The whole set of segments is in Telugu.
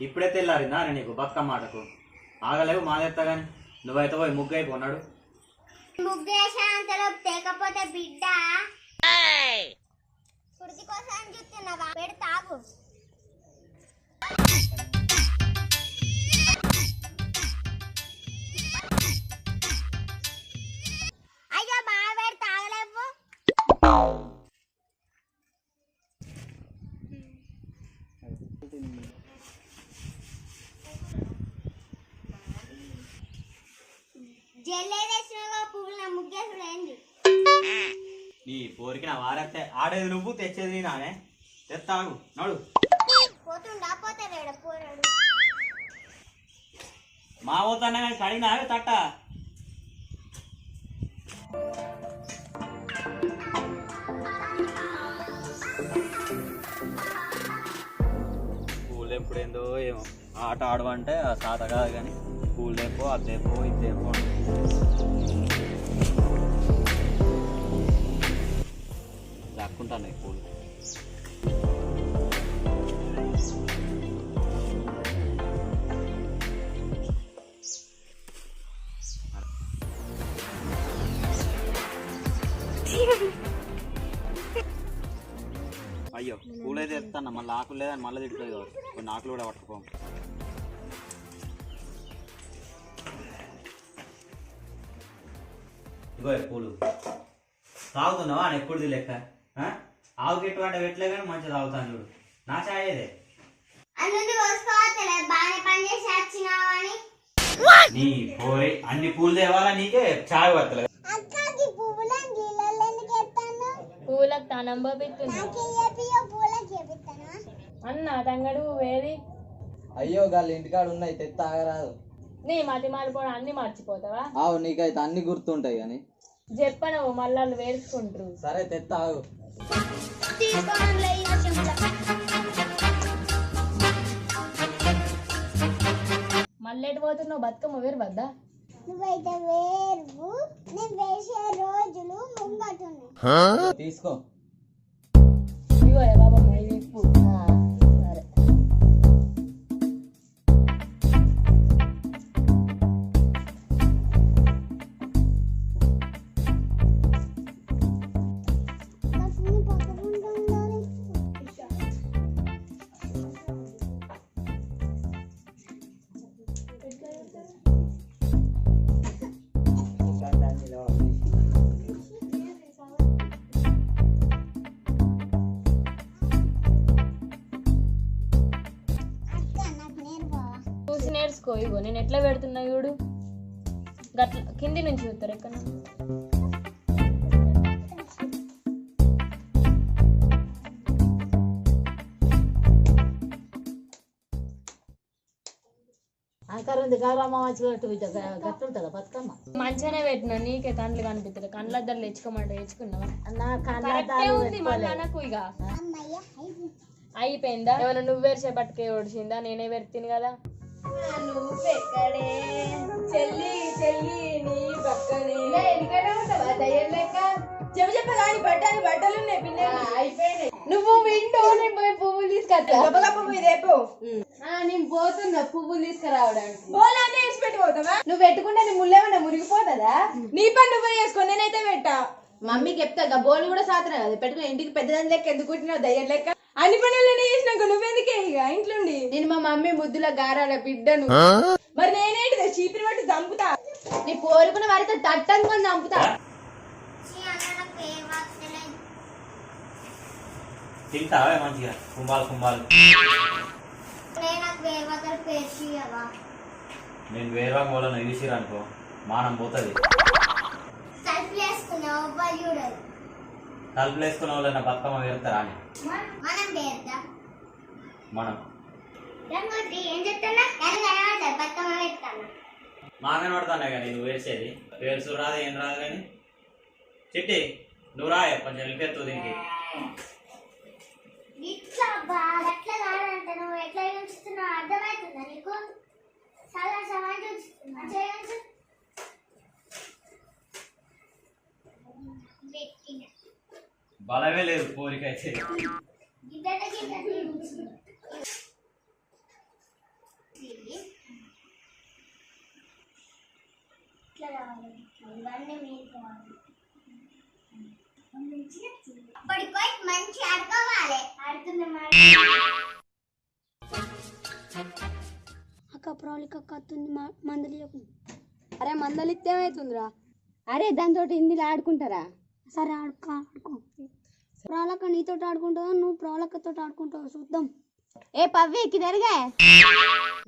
ఇప్పుడే తెల్లారిందా అని నీకు బతుకమ్మ ఆటకు ఆగలేవు మాదేస్తా కానీ నువ్వైతే పోయి ముగ్గు అయిపోన్నాడు. ముగ్గేసాంతలో తేకపోతే బిడ్డ కుర్తి కోసం చూస్తున్నావా పెడతాగు. అయ్యో బాగా పెడతా ఆగలేవు. నీ పోరికి నా వారెత్తే ఆడేది నువ్వు తెచ్చేది నీ నానే తెస్తాగు నడు. మా పోతానే కడిగినా తట్ట పూలు ఎప్పుడేందో ఏమో ఆట ఆడమంటే ఆ సాత కాదు కానీ పూలు తెపో అది తెపో ఇది తెపో దక్కుంటాను ఈ పూలు. అయ్యో పూలైతే ఎత్తాను మళ్ళీ ఆకులు లేదని మళ్ళీ తిట్టుకోదు కావచ్చు. కొన్ని ఆకులు కూడా పట్టుకోం. ఇగో పూలు తాగుతున్నావా అని ఎప్పుడు లెక్క ఆవుకి ఎటువంటి పెట్టలే కానీ మంచిగా తాగుతాను చూడు. నా చాయ్ ఏదే నీ పోరి అన్ని పూలు తేవాలా నీకే చాయ్ పడతలే. పూలకు తనం పంపిస్తున్నా అన్న తంగడు వేది. అయ్యో గాళ్ళు ఇంటికాడ ఉన్నాయి తెత్త ఆగరాదు. నీ మతి మారిపోవడం అన్ని మర్చిపోతావా? ఆవు నీకైతే అన్ని గుర్తుంటాయి కానీ చెప్పను మళ్ళీ వాళ్ళు వేసుకుంటారు. సరే తెత్త ఆగు. మళ్ళీ ఎటు పోతున్నావు? బతుకమ్మ వేరు వద్దా? నువ్వైతే వేరు నేను వేసే రోజులు ముంగటున్నాయి. తీసుకో. ఇగో బాబమ్మ ఇది ఇప్పు. సరే చూసి నేర్చుకో. ఇగో నేను ఎట్లా పెడుతున్నా చూడు. గట్ల కింది నుంచి చూస్తారు ఎక్కడ మంచిగానే పెట్టినా. నీకే కండ్లు కనిపిస్తుంది. కండ్లద్దరు తెచ్చుకోమంటే తెచ్చుకున్నావా? మళ్ళీ అనకు ఇక అయిపోయిందా? ఏమన్నా నువ్వేర్చే పట్టుకే ఓడిచిందా? నేనే పెడుతుంది కదా. నువ్వెక్కడే చెల్లి చెల్లి నీ పక్కనే లెక్క చెప్పగాని బట్టలు ఉన్నాయి పిల్లలు అయిపోయినాయి. నువ్వు వింటూ నేను పోయి పువ్వులు తీసుకొస్తా. రేపు నేను పోతున్నా పువ్వులు తీసుకురావడానికి. బోలాన్ని వేసి పెట్టి పోతావా? నువ్వు పెట్టుకుంటే నీ ముళ్ళేమన్నా మురిగిపోతుందా? నీ పని నువ్వు చేసుకో. నేనైతే పెట్టా. మమ్మీకి చెప్తా బోలు కూడా సాతరా కదా పెట్టుకుని ఇంటికి పెద్దదాని లెక్క ఎందుకు కుట్టినావు దయ్యం లెక్క. అన్ని పనులనే చేసినాక నువ్వెందుకే ఇక ఇంట్లోండి. నేను మా మమ్మీ ముద్దుల గారాల బిడ్డను. మరి నేనేంటిదా చీపిరి పట్టి చంపుతా. నీ కోరుకున్న వారితో తట్టనుకొని చంపుతా. తింటావే మంచిగా కుంభాలు కుంభాలు. నేను వేరుగా పోలను చూసిరా అనుకో మానం పోతుంది. తలుపులు వేసుకున్న వాళ్ళ బతుకమ్మ వేరుతారా అని మనం మాకని పడతానే కానీ నువ్వు వేసేది పేరు రాదు ఏం రాదు కానీ చిట్టి నువ్వు రాయ కొంచెం వెళ్ళిపోతుంది దీనికి. బలమే లేదు కోరికైతే. ఇట్లా కావాలి ఇవన్నీ మీకు కావాలి అప్పటికి మంచి ఆడుకోవాలి ఆడుతుంది అక్క ప్రోలిక కత్తుంది మందలి అరే మందలు ఇస్తే ఏమవుతుందిరా? అరే దాంతో హిందీలో ఆడుకుంటారా? సరే ఆడుకో ప్రోలక్క నీతో ఆడుకుంటావు నువ్వు ప్రోలక్కతో ఆడుకుంటావు చూద్దాం. ఏ పవ్వి కిదరగా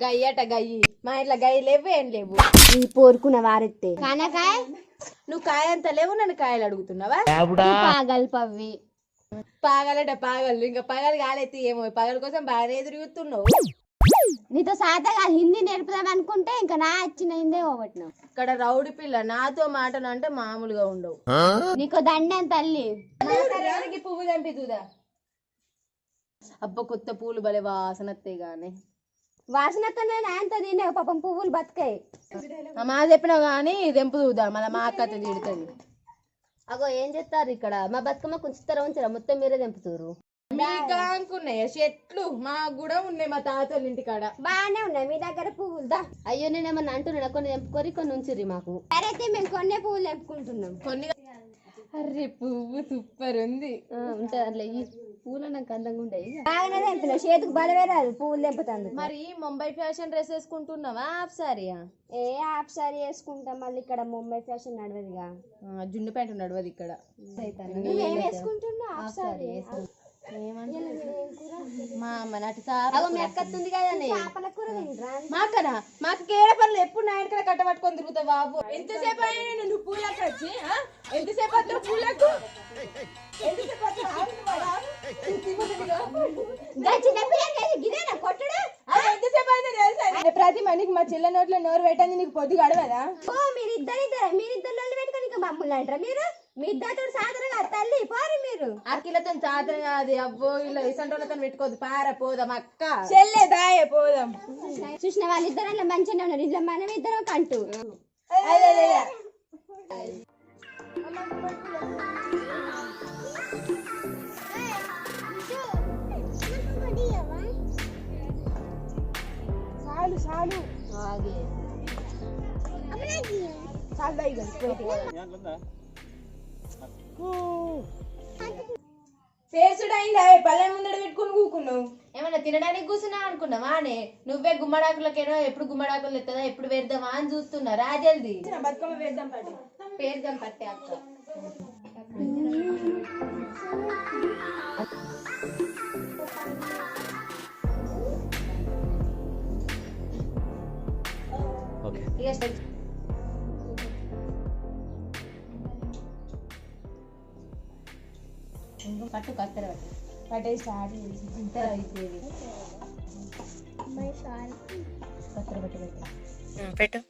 గయ్యట గయ్యి మా ఇంట్లో గయ్యి లేవు ఏం లేవు. నీ పోరుకున్న వారెత్తే కానకాయ నువ్వు కాయ అంత లేవు నన్ను కాయలు అడుగుతున్నావా? పాగల్ పవ్వి పాగలట పాగలు ఇంకా పగలు కాలెత్తి ఏమో పగల కోసం బాగానే ఎదురుగుతున్నావు. నీతో సాతగా హిందీ నేర్పుదాం అనుకుంటే ఇంకా నా వచ్చిన హిందే పోగొట్టినావు. ఇక్కడ రౌడి పిల్ల నాతో మాటలు అంటే మామూలుగా ఉండవు. నీకు దండం తల్లి పువ్వు చంపితుదా అబ్బ కొత్త పూలు భలే వాసన వస్తాయి గానీ వాసనతోనే నాయంత తినే పాపం పువ్వులు బతికాయి. మా చెప్పినావు కానీ తెంపుదా మన మా అక్క తిడుతుంది. అగో ఏం చేస్తారు ఇక్కడ మా బతుకమ్మ కొంచెం ఉంచారా మొత్తం మీరే తెంపుతారు. మీకు అనుకున్నాయి చెట్లు మాకు కూడా ఉన్నాయి మా తాతోళ్ళ ఇంటికాడ. బాగానే ఉన్నాయి మీ దగ్గర పువ్వులు దా. అయ్యో నేనేమన్నా అంటున్నా కొన్ని తెంపుకొని కొన్ని ఉంచిర్రి మాకు. సరే అయితే మేము కొన్ని పువ్వులు తెంపుకుంటున్నాం. కొన్ని అరే పువ్వు సూపర్ ఉంది ఉంటుంది అట్లా ఈ పూలు నాకు అందంగా ఉంటాయి. బాగానే తెంపిన చేతికి బలవే రాదు పువ్వులు తెంపుతాను. మరి ముంబై ఫ్యాషన్ డ్రెస్ వేసుకుంటున్నావా హాఫ్ సారీయా? ఏ హాఫ్ సారీ వేసుకుంటాం మళ్ళీ ఇక్కడ ముంబై ఫ్యాషన్ నడవదుగా. జున్ను ప్యాంటు నడవదు ఇక్కడ. నువ్వేం వేసుకుంటున్నావు హాఫ్ సారీ? మా అమ్మ నటి మీ అక్కతుంది కదా చేపల కూర తింటరా? మాకనా మాకు కేర పనులు ఎప్పుడు నా ఇంటికి కట్టబట్టుకొని తిరుగుతావు బాబు. ఎంతసేపు అయినా నువ్వు పూలకు వచ్చి ఎంతసేపు వస్తావు పూలకు? ఎంతసేపు అయితే తెలుసా ప్రతి మనకి మా చెల్లె నోట్లో నోరు పెట్టండి నీకు పొద్దు గడవదా? మీరిద్దరు పెట్టుకొని ఇంకా మమ్మల్ని అంటారా మీరు? మీ ఇద్దరితో సాధన తల్లి పోరు మీరు. అక్కిలతో సాధన కాదు అవ్వో ఇలా ఇసంటోళ్ళతో పెట్టుకోవద్దు పార పోదాం అక్క చెల్లె దాయే పోదాం. చూసిన వాళ్ళిద్దరు అలా మంచిగానే ఉన్నారు ఇలా మనం ఇద్దరం కంటూ. చాలు చాలు చేసుడైందా పల్లె ముందడ పెట్టుకుని కూకున్నావు? ఏమన్నా తినడానికి కూర్చున్నావు అనుకున్నావా? నువ్వే గుమ్మడాకులకేనో ఎప్పుడు గుమ్మడాకులు ఎత్తదా ఎప్పుడు వేద్దామా అని చూస్తున్నా. రాజల్ది బతుకమ్మ వేద్దాం పట్టి పేరుదాం పట్టే అక్క. పట్టు కత్తెర పట్టే స్టార్ట్ చేసి కత్తెర పట్టు పెట్టు.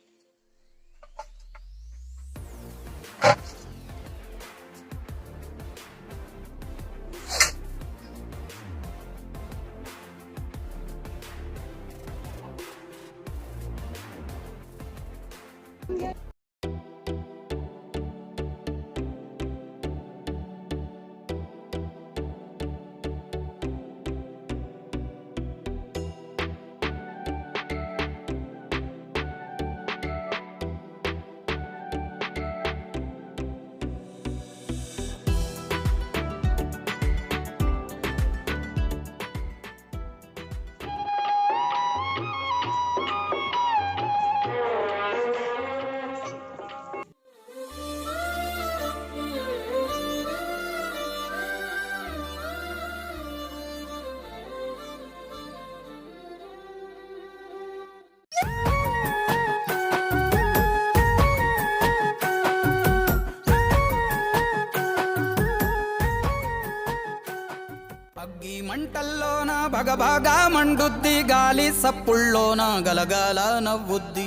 అగ్గి మంటల్లోన భగభగా మండుద్ది గాలి సప్పుల్లోన గలగాల నవ్వుద్ది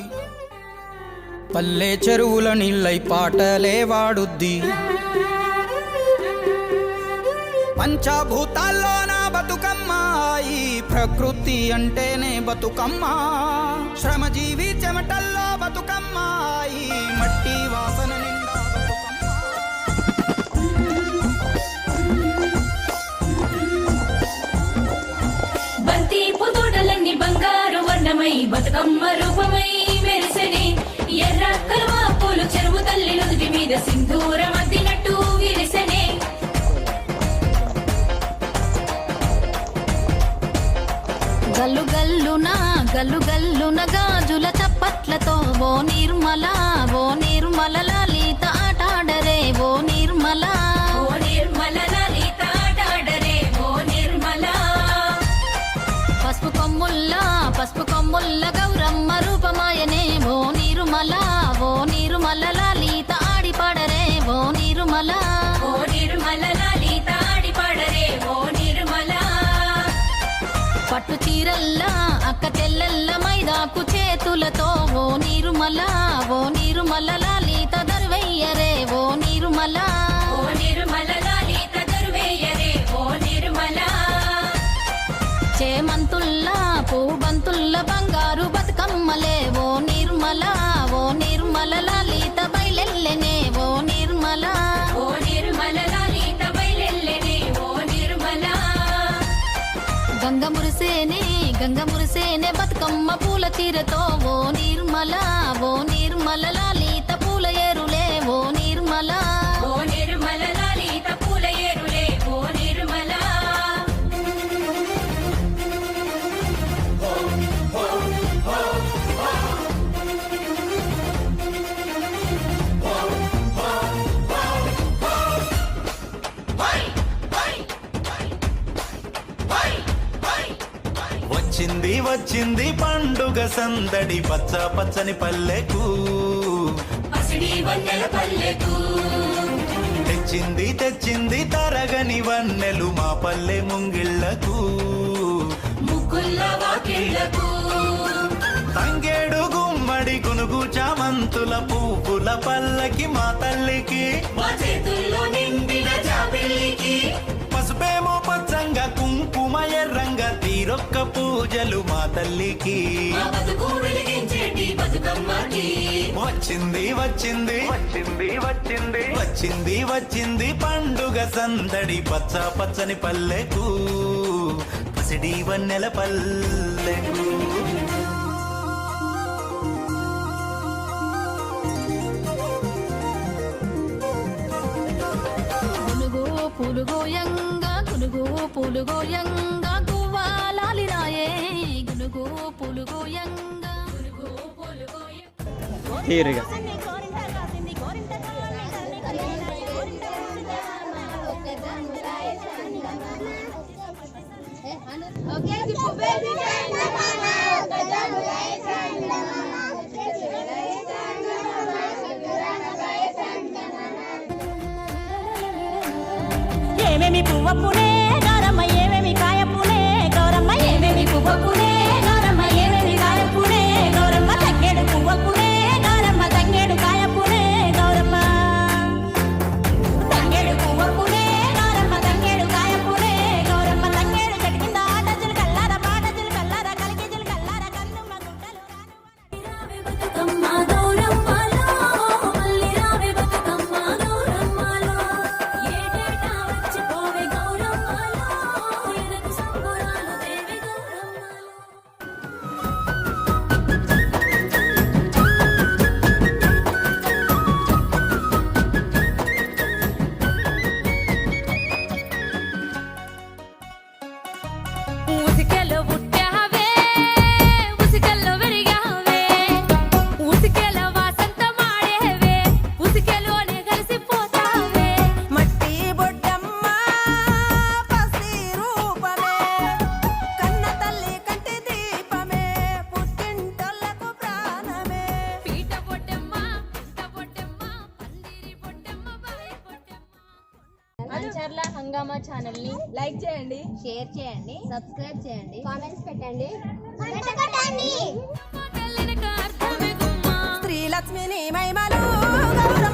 పల్లె చెరువుల నీళ్ళై పాటలే వాడుద్ది పంచభూతాల్లోన బతుకమ్మ ఈ ప్రకృతి అంటేనే బతుకమ్మ శ్రమజీవి చెమటల్లో బతుకమ్మ ఈ మట్టి వాసన నిండా బంతి పుతోటలన్నీ బంగారు వర్ణమై బతుకమ్మ రూపమై మెరిసెని ఎర్ర కలువ పూలు గల్లు గల్లున గాజుల చప్పట్లతో ఓ నిర్మల లలిత ఆటాడరే ఓ నిర్మల లలిత ఆటాడరే ఓ నిర్మల పసుపు కొమ్ముల్ల గౌరమ్మ రూపమాయనే ఓ నిర్మల లలిత ఆడిపాడరే ఓ నిర్మల లలిత ఆడిపాడరే ఓ నిర్మల పట్టు చీరల్లా అక్క చెల్లెల్ల మైదాకు చేతులతో ఓ నిర్మల లలిత దర్వెయ్యరే ఓ నిర్మల లలిత దర్వెయ్యరే ఓ నిర్మల చేమంతుల్లా పూబంతుల్ల బంగారు బతుకమ్మలే ఓ నిర్మల లలిత బయలెల్లెనే ఓ నిర్మల లలిత బయలెల్లెనే ఓ నిర్మల గంగ మురిసేనే బతుకమ్మ పూల తీరతో ఓ నిర్మల లలిత పూల ఏరులే ఓ నిర్మల లలిత పూల ఏరులే ఓ నిర్మల వచ్చింది పండుగ సందడి పచ్చ పచ్చని పల్లెకు తెచ్చింది తరగని వన్నెలు మా పల్లె ముంగిళ్లకు తంగేడు గుమ్మడి గునుగు చామంతుల పువ్వుల పల్లకి మా తల్లికి పసుపేమో పచ్చంగా కుంకుమ ఎర్రంగా తీరొక్క పూజలు మా తల్లికి వచ్చింది పండుగ సందడి పచ్చ పచ్చని పల్లెకు పసిడి వన్నెల పల్లెకు పులుగోయంగా గువ్వాలాలిరాయే గునుగు పులుగోయంగా తీరుగా ఏమేమి పువ్వప్పునే గౌరమ్మ ఏమేమి కాయప్పునే గౌరమ్మ ఏమేమి పువ్వప్పునే గౌరమ్మ ఏమేమి కాయప్పునే గౌరమ్మ తంగేడు పువ్వప్పునే గౌరమ్మ తంగేడు కాయప్పునే గౌరమ్మ తంగేడు పువ్వప్పునే గౌరమ్మ తంగేడు కాయప్పునే గౌరమ్మ తంగేడు చెట్టు కింద ఆటజులు కల్లార పాటజులు కల్లార కలికిజులు కల్లార కన్నుమ్మ గుట్టలు బతుకమ్మ గౌరమ్మలో మల్లి రావే బతుకమ్మ గౌరమ్మలో ఏటేటా వచ్చిపోవే గౌరమ్మలో ఎనకు సంబరాలు దేవి గౌరమ్మలో ఉసికెలో పుట్టావే ఉసికెల్లో పెరిగావే ఉసికెలో వాసంతమాడేవే ఉసికెలోనే కలిసిపోతావే మట్టి బొడ్డమ్మ పసి రూపమే కన్న తల్లి కంటి దీపమే పుట్టింటోళ్ళకు ప్రాణమే పీట పొట్టమ్మ పుట్ట పొట్టమ్మ పందిరి పొట్టమ్మ బాయి పొట్టమ్మ అంచర్ల హంగామా ఛానల్ ని లైక్ చేయండి, షేర్ చేయండి, సబ్స్క్రైబ్ చేయండి, కామెంట్స్ పెట్టండి. తెల్లిన అర్థమే గుమ్మ శ్రీలక్ష్మిని మహిమలు గౌరమ్మ